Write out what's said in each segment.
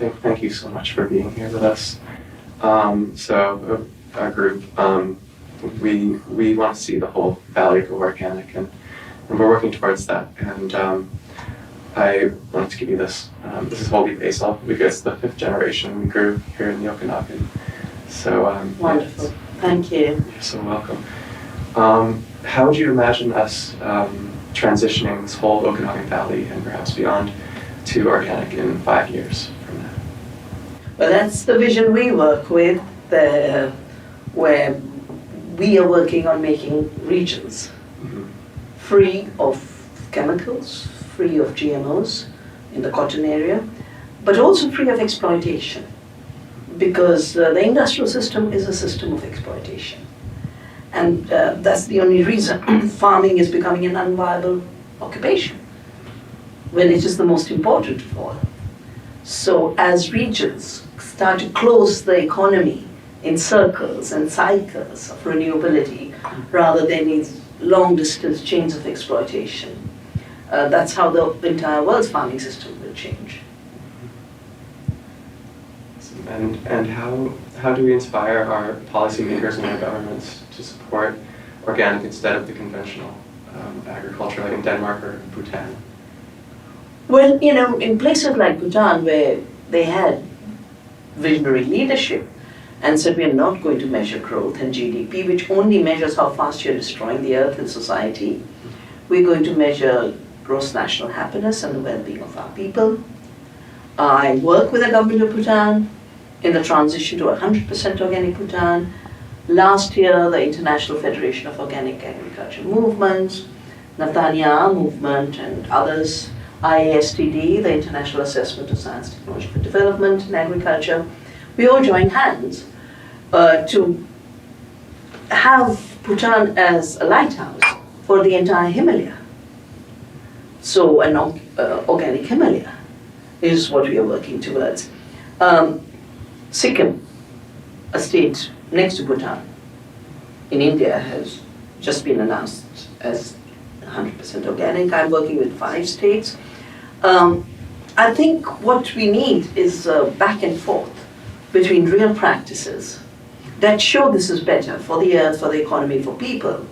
thank you so much for being here with us. Our group, we want to see the whole valley go organic, and we're working towards that. And I wanted to give you this. This is holy basil because it's the 5th generation we grew here in the Okanagan. So wonderful. Thank you. You're so welcome. How would you imagine us transitioning this whole Okanagan Valley and perhaps beyond to organic in 5 years from now? Well, that's the vision we work with, where we are working on making regions free of chemicals, free of GMOs in the cotton area, but also free of exploitation, because the industrial system is a system of exploitation. And that's the only reason farming is becoming an unviable occupation, when it is the most important of all. So as regions start to close the economy in circles and cycles of renewability, rather than these long-distance chains of exploitation, that's how the entire world's farming system will change. And how do we inspire our policymakers and our governments to support organic instead of the conventional agriculture, like in Denmark or Bhutan? Well, in places like Bhutan, where they had visionary leadership and said we're not going to measure growth and GDP, which only measures how fast you're destroying the earth and society. We're going to measure gross national happiness and the well-being of our people. I work with the government of Bhutan in the transition to 100% organic Bhutan. Last year, the International Federation of Organic Agriculture Movements, Natanya movement and others, IASTD, the International Assessment of Science, Technology for Development in Agriculture, we all joined hands to have Bhutan as a lighthouse for the entire Himalaya. So an organic Himalaya is what we are working towards. Sikkim, a state next to Bhutan in India, has just been announced as 100% organic. I'm working with 5 states. I think what we need is back and forth between real practices that show this is better for the earth, for the economy, for people,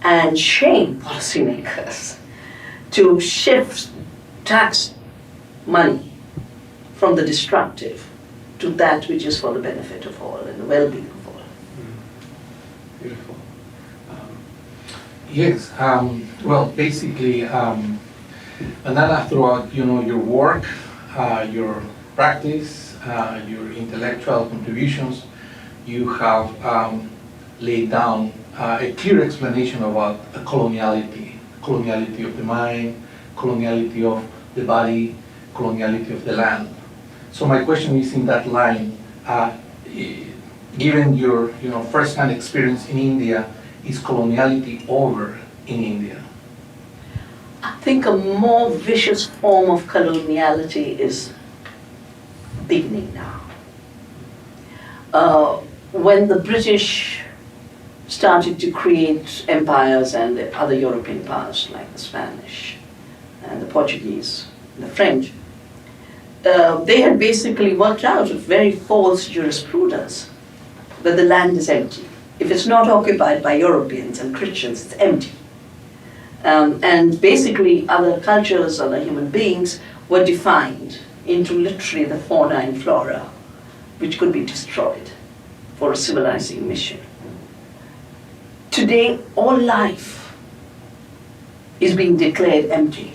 and shame policymakers to shift tax money from the destructive to that which is for the benefit of all and the well-being of all. Beautiful. Yes, well, basically, Vandana, throughout your work, your practice, your intellectual contributions, you have laid down a clear explanation about coloniality of the mind, coloniality of the body, coloniality of the land. So my question is in that line, given your first-hand experience in India, is coloniality over in India? I think a more vicious form of coloniality is beginning now. When the British started to create empires and the other European powers like the Spanish and the Portuguese and the French, they had basically worked out a very false jurisprudence that the land is empty. If it's not occupied by Europeans and Christians, it's empty. And basically other cultures, other human beings were defined into literally the fauna and flora, which could be destroyed for a civilizing mission. Today, all life is being declared empty.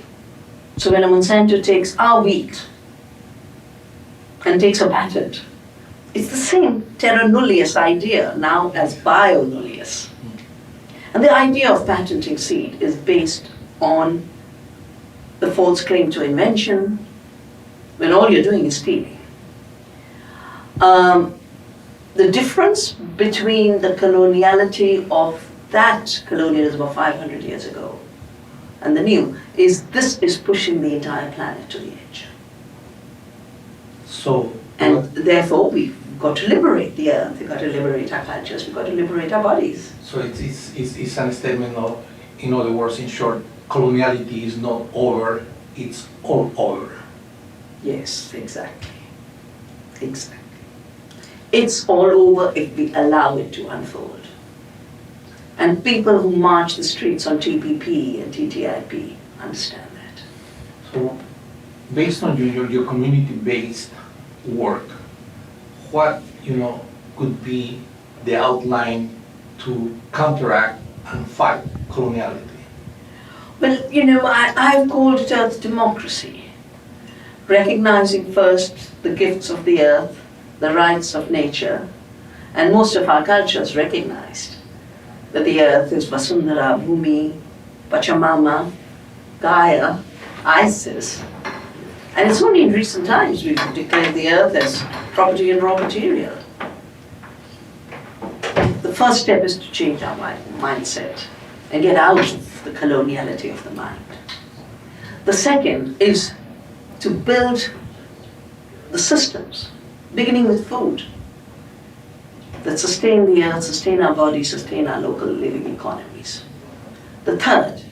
So when a Monsanto takes our wheat and takes a patent, it's the same terra nullius idea now as bio nullius. And the idea of patenting seed is based on the false claim to invention, when all you're doing is stealing. The difference between the coloniality of that colonialism of 500 years ago and the new is this is pushing the entire planet to the edge. And therefore we've got to liberate the earth, we've got to liberate our cultures, we've got to liberate our bodies. So it's a statement of, in other words, in short, coloniality is not over, it's all over. Yes, exactly. Exactly. It's all over if we allow it to unfold. And people who march the streets on TPP and TTIP understand that. So, based on your community-based work, what could be the outline to counteract and fight coloniality? Well, I've called it Earth democracy, recognizing first the gifts of the earth, the rights of nature, and most of our cultures recognized that the earth is Vasundhara, Bhumi, Pachamama, Gaia, Isis. And it's only in recent times we've declared the earth as property and raw material. The first step is to change our mindset and get out of the coloniality of the mind. The second is to build the systems, beginning with food, that sustain the earth, sustain our bodies, sustain our local living economies. The third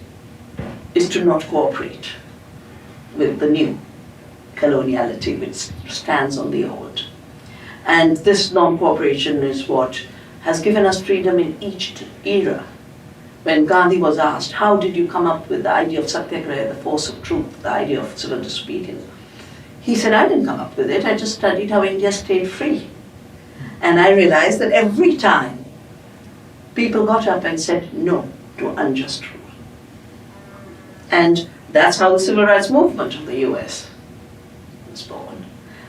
is to not cooperate with the new coloniality which stands on the old. And this non-cooperation is what has given us freedom in each era. When Gandhi was asked, how did you come up with the idea of satyagraha, the force of truth, the idea of civil disobedience? He said, I didn't come up with it, I just studied how India stayed free. And I realized that every time people got up and said no to unjust rule. And that's how the civil rights movement of the US was born.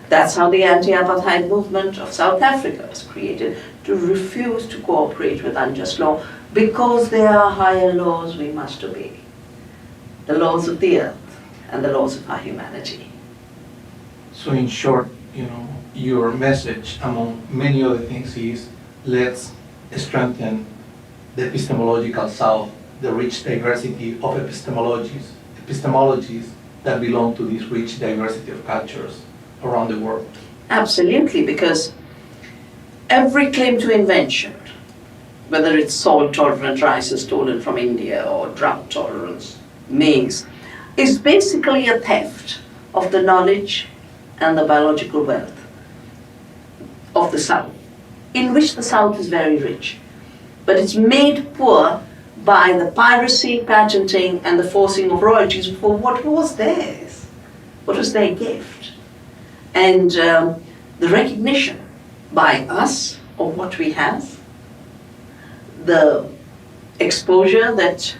That's how the anti-apartheid movement of South Africa was created, to refuse to cooperate with unjust law because there are higher laws we must obey. The laws of the earth and the laws of our humanity. So in short, your message, among many other things, is let's strengthen the epistemological South, the rich diversity of epistemologies that belong to this rich diversity of cultures around the world. Absolutely, because every claim to invention, whether it's salt-tolerant rice stolen from India or drought-tolerant maize, is basically a theft of the knowledge and the biological wealth of the South, in which the South is very rich. But it's made poor by the piracy, patenting, and the forcing of royalties for what was theirs, what was their gift. And the recognition by us of what we have, the exposure that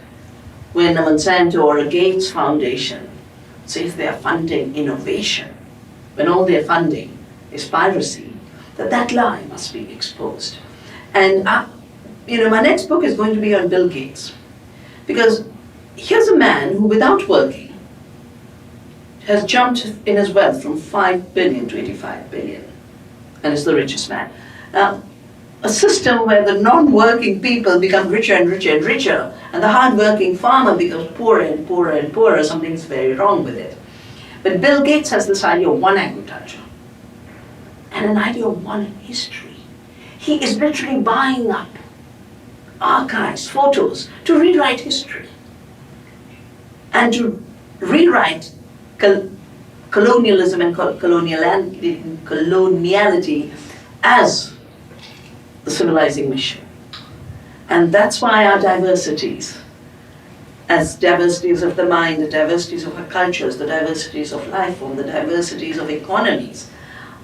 when a Monsanto or a Gates Foundation says they are funding innovation, when all their funding is piracy, that lie must be exposed. And my next book is going to be on Bill Gates, because here's a man who, without working, has jumped in his wealth from 5 billion to 85 billion, and is the richest man. Now, a system where the non-working people become richer and richer and richer, and the hard-working farmer becomes poorer and poorer and poorer, something's very wrong with it. But Bill Gates has this idea of one agriculture and an idea of one history. He is literally buying up archives, photos, to rewrite history and to rewrite colonialism and coloniality as the civilizing mission. And that's why our diversities, as diversities of the mind, the diversities of our cultures, the diversities of life form, the diversities of economies,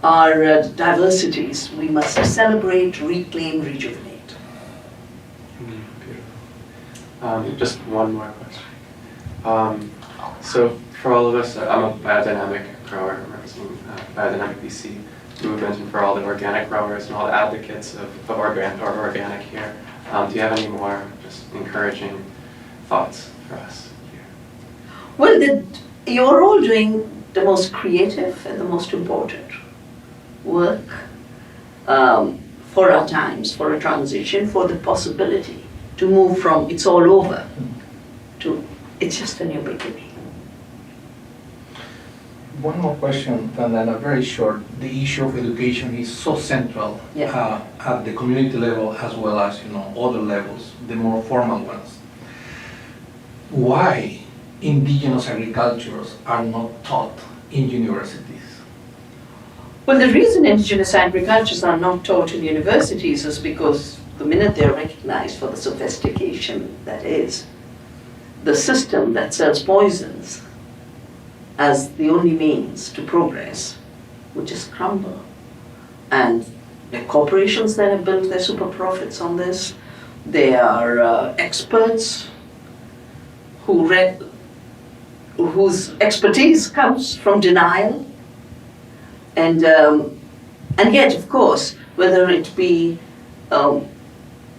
are diversities we must celebrate, reclaim, rejuvenate. Just one more question. So for all of us, I'm a biodynamic grower, representing Biodynamic BC movement, and for all the organic growers and all the advocates of organic here, do you have any more just encouraging thoughts for us here? Well, you're all doing the most creative and the most important work for our times, for a transition, for the possibility to move from it's all over to it's just a new beginning. One more question, Vandana, very short. The issue of education is so central at the community level as well as other levels, the more formal ones. Why indigenous agricultures are not taught in universities? Well, the reason indigenous agricultures are not taught in universities is because the minute they're recognized for the sophistication that is, the system that sells poisons as the only means to progress would just crumble. And the corporations that have built their super profits on this, they are experts whose expertise comes from denial. And yet, of course, whether it be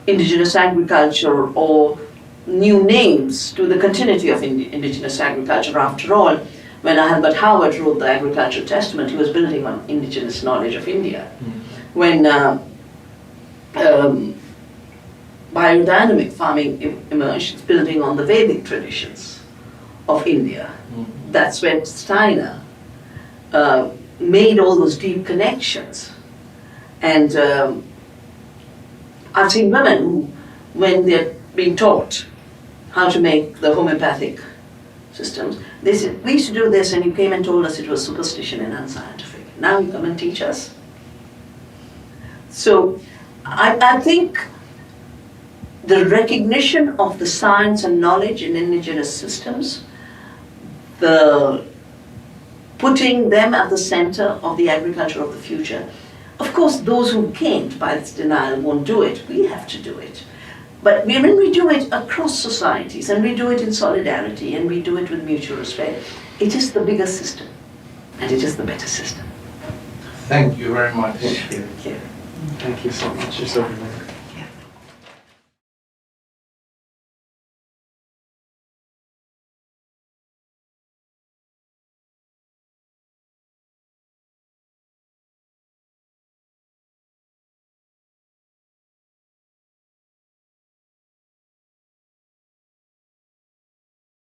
indigenous agriculture or new names to the continuity of indigenous agriculture, after all, when Albert Howard wrote the Agricultural Testament, he was building on indigenous knowledge of India. When biodynamic farming emerged, it's building on the Vedic traditions of India. That's when Steiner made all those deep connections. And I've seen women who, when they're being taught how to make the homeopathic systems, they said, we used to do this and you came and told us it was superstition and unscientific. Now you come and teach us. So I think the recognition of the science and knowledge in indigenous systems, the putting them at the center of the agriculture of the future. Of course, those who can't by this denial won't do it. We have to do it. But when we do it across societies, and we do it in solidarity, and we do it with mutual respect, it is the bigger system, and it is the better system. Thank you very much. Thank you. Thank you so much. You're so